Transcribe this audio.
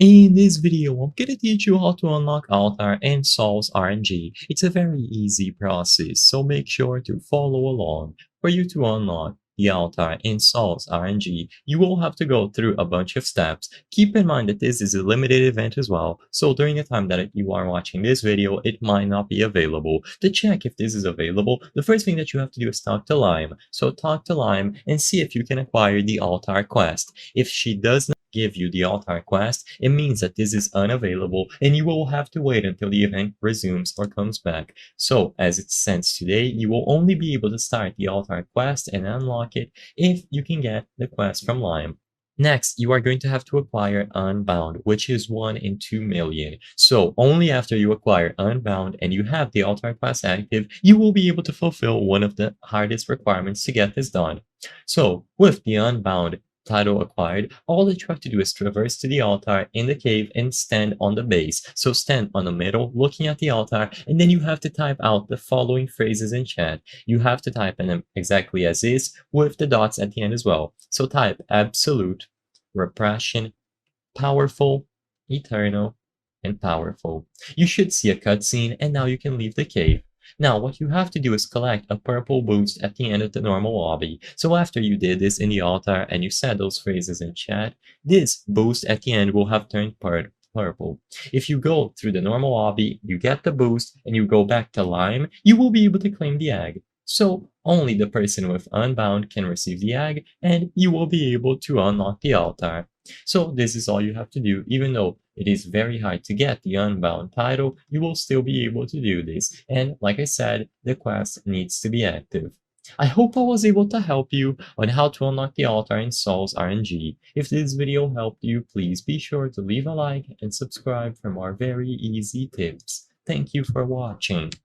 In this video, I'm gonna teach you how to unlock altar and solves RNG. It's a very easy process, so make sure to follow along. For you to unlock the altar and solves RNG, you will have to go through a bunch of steps. Keep in mind that this is a limited event as well, so during the time that you are watching this video, it might not be available. To check if this is available, the first thing that you have to do is talk to Lime. So talk to Lime and see if you can acquire the altar quest. If she does give you the altar quest, it means that this is unavailable and you will have to wait until the event resumes or comes back. So, as it stands today, you will only be able to start the altar quest and unlock it if you can get the quest from Lime. Next, you are going to have to acquire Unbound, which is 1 in 2 million. So, only after you acquire Unbound and you have the altar quest active, you will be able to fulfill one of the hardest requirements to get this done. So, with the Unbound title acquired, all that you have to do is traverse to the altar in the cave and stand on the base. So stand on the middle, looking at the altar, and then you have to type out the following phrases in chat. You have to type in them exactly as is, with the dots at the end as well. So type absolute, repression, powerful, eternal, and powerful. You should see a cutscene, and now you can leave the cave. Now, what you have to do is collect a purple boost at the end of the normal lobby. So after you did this in the altar and you said those phrases in chat, this boost at the end will have turned purple. If you go through the normal lobby, you get the boost, and you go back to Lime, you will be able to claim the egg. So only the person with Unbound can receive the egg, and you will be able to unlock the altar. So this is all you have to do. Even though it is very hard to get the Unbound title, you will still be able to do this. And like I said, the quest needs to be active. I hope I was able to help you on how to unlock the altar in Sol's RNG. If this video helped you, please be sure to leave a like and subscribe for more very easy tips. Thank you for watching.